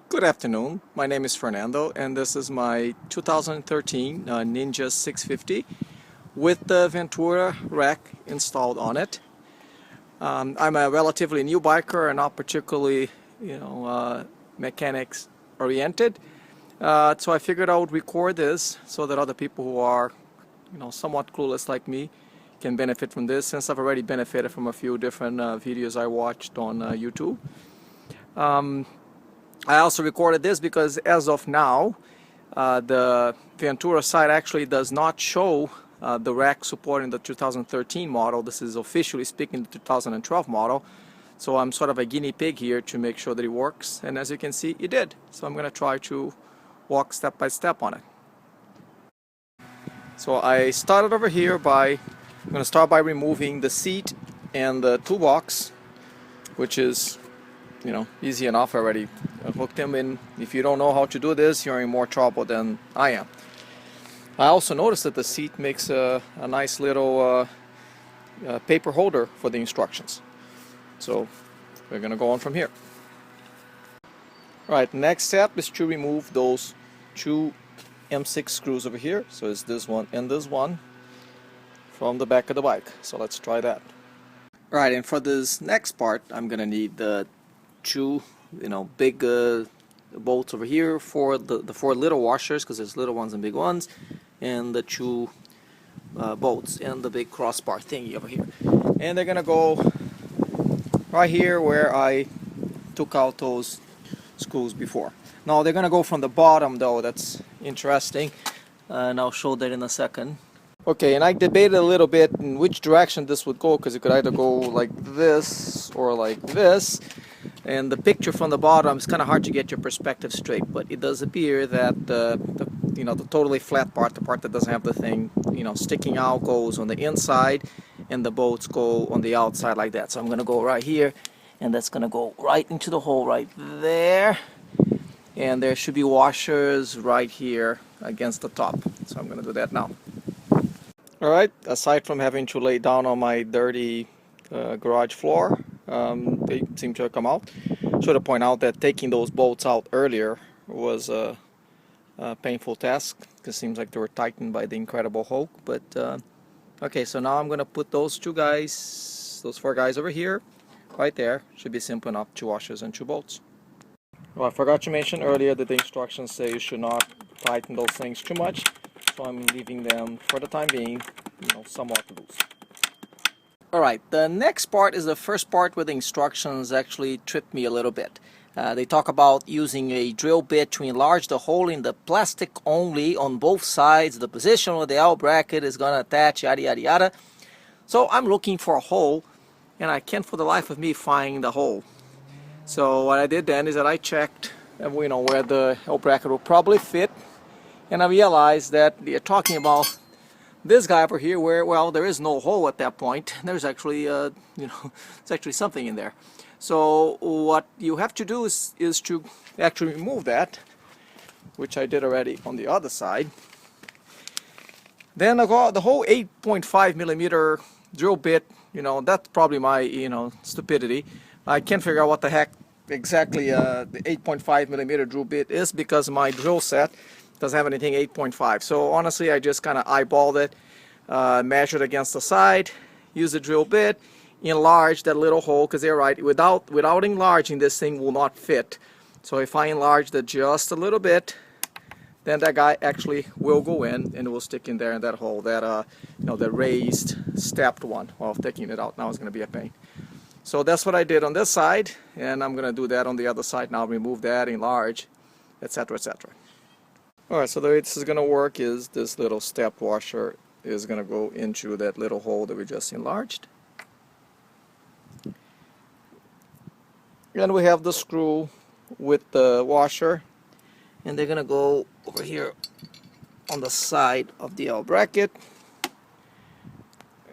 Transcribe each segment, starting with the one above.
Good afternoon, my name is Fernando and this is my 2013 Ninja 650 with the Ventura Rack installed on it. I'm a relatively new biker and not particularly, mechanics oriented. So I figured I would record this so that other people who are, somewhat clueless like me can benefit from this, since I've already benefited from a few different videos I watched on YouTube. I also recorded this because as of now, the Ventura site actually does not show the rack supporting the 2013 model. This is officially speaking the 2012 model. So I'm sort of a guinea pig here to make sure that it works. And as you can see, it did. So I'm going to try to walk step by step on it. So I started over here I'm going to start by removing the seat and the toolbox, which is easy enough. I already hooked them in. If you don't know how to do this, you're in more trouble than I am. I also noticed that the seat makes a nice little paper holder for the instructions. So we're gonna go on from here. Alright, next step is to remove those two M6 screws over here. So it's this one and this one from the back of the bike. So let's try that. Alright, and for this next part I'm gonna need the two big bolts over here for the four little washers, because there's little ones and big ones, and the two bolts and the big crossbar thingy over here, and they're gonna go right here where I took out those screws before. Now they're gonna go from the bottom though. That's interesting, and I'll show that in a second. Okay, and I debated a little bit in which direction this would go, because it could either go like this or like this. And the picture from the bottom is kind of hard to get your perspective straight, but it does appear that the totally flat part, the part that doesn't have the thing sticking out, goes on the inside, and the bolts go on the outside like that. So I'm going to go right here, and that's going to go right into the hole right there, and there should be washers right here against the top. So I'm going to do that now. Alright, aside from having to lay down on my dirty garage floor, they seem to have come out. Should have pointed out that taking those bolts out earlier was a painful task, because it seems like they were tightened by the Incredible Hulk. But okay, so now I'm going to put those four guys over here, right there. Should be simple enough, two washers and two bolts. Well, I forgot to mention earlier that the instructions say you should not tighten those things too much, so I'm leaving them for the time being, somewhat loose. Alright, the next part is the first part where the instructions actually tripped me a little bit. They talk about using a drill bit to enlarge the hole in the plastic only on both sides. The position where the L bracket is going to attach, yada yada yada. So I'm looking for a hole, and I can't for the life of me find the hole. So what I did then is that I checked where the L bracket will probably fit, and I realized that they're talking about this guy over here, where, well, there is no hole at that point. There's actually, there's actually something in there. So what you have to do is to actually remove that, which I did already on the other side. Then the whole 8.5 millimeter drill bit, that's probably my, stupidity. I can't figure out what the heck exactly the 8.5 millimeter drill bit is, because my drill set doesn't have anything 8.5. So honestly, I just kind of eyeballed it, measured against the side, used the drill bit, enlarged that little hole, because they're right, without enlarging, this thing will not fit. So if I enlarged it just a little bit, then that guy actually will go in, and it will stick in there in that hole, that the raised stepped one. Well, taking it out now is going to be a pain. So that's what I did on this side, and I'm going to do that on the other side now. Remove that, enlarge, etc., etc. Alright, so the way this is going to work is this little step washer is going to go into that little hole that we just enlarged. And we have the screw with the washer, and they're going to go over here on the side of the L bracket,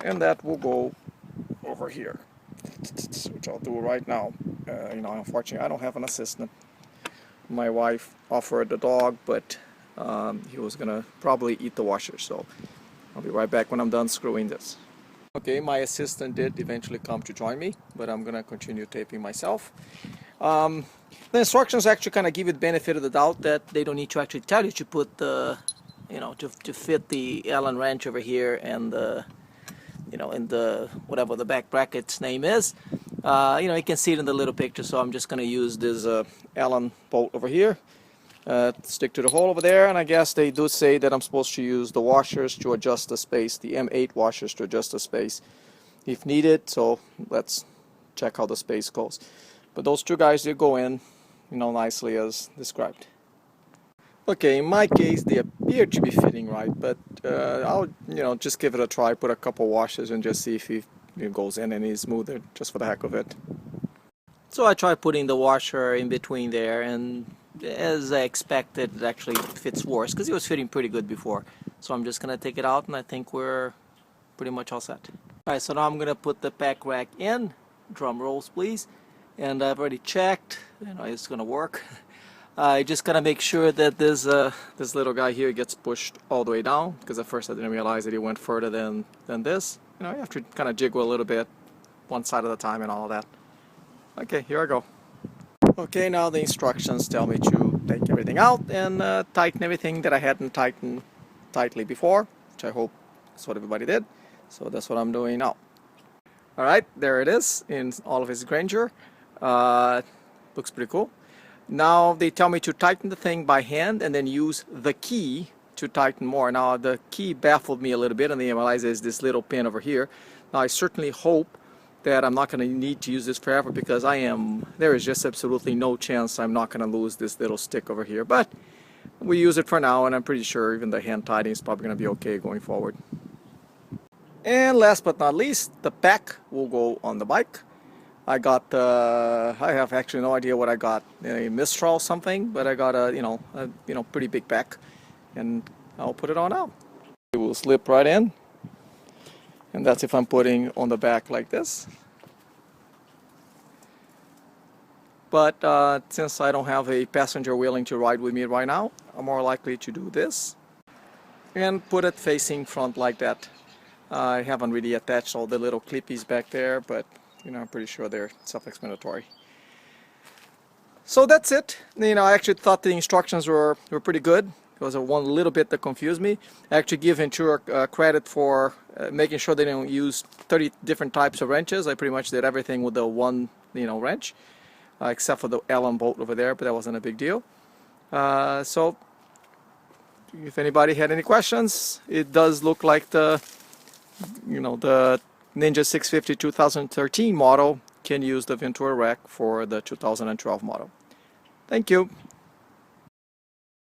and that will go over here, which I'll do right now. Unfortunately I don't have an assistant. My wife offered the dog, but he was gonna probably eat the washer, so I'll be right back when I'm done screwing this. Okay, my assistant did eventually come to join me, but I'm gonna continue taping myself. The instructions actually kind of give you the benefit of the doubt that they don't need to actually tell you to put the, you know, to fit the Allen wrench over here and the, you know, in the whatever the back bracket's name is. You know, you can see it in the little picture, so I'm just going to use this Allen bolt over here. Stick to the hole over there, and I guess they do say that I'm supposed to use the washers to adjust the space, the M8 washers to adjust the space if needed. So let's check how the space goes. But those two guys, they go in, you know, nicely as described. Okay, in my case they appear to be fitting right, but I'll, you know, just give it a try, put a couple washers and just see if it goes in any smoother, just for the heck of it. So I tried putting the washer in between there, and as I expected, it actually fits worse because it was fitting pretty good before. So I'm just gonna take it out, and I think we're pretty much all set. Alright, so now I'm gonna put the pack rack in. Drum rolls please. And I've already checked, you know, it's gonna work. I just gotta make sure that this little guy here gets pushed all the way down, because at first I didn't realize that he went further than this. You know, you have to kind of jiggle a little bit, one side at a time and all of that. Okay, here I go. Okay, now the instructions tell me to take everything out and tighten everything that I hadn't tightened tightly before, which I hope is what everybody did. So that's what I'm doing now. Alright, there it is in all of its grandeur. Looks pretty cool. Now they tell me to tighten the thing by hand and then use the key to tighten more. Now the key baffled me a little bit, and then I realized there's this little pin over here. Now I certainly hope that I'm not going to need to use this forever, because there is just absolutely no chance I'm not going to lose this little stick over here. But we use it for now, and I'm pretty sure even the hand tightening is probably going to be okay going forward. And last but not least, the pack will go on the bike. I got I have actually no idea what I got, a Mistral something, but I got a, you know, pretty big pack, and I'll put it on now. It will slip right in, and that's if I'm putting on the back like this. But since I don't have a passenger willing to ride with me right now, I'm more likely to do this and put it facing front like that. I haven't really attached all the little clippies back there, but you know, I'm pretty sure they're self-explanatory. So that's it. You know, I actually thought the instructions were pretty good. There was one little bit that confused me. I actually give Ventura credit for making sure they don't use 30 different types of wrenches. I pretty much did everything with the one, you know, wrench, except for the Allen bolt over there, but that wasn't a big deal. So if anybody had any questions, it does look like the, you know, the Ninja 650 2013 model can use the Ventura Rack for the 2012 model. Thank you.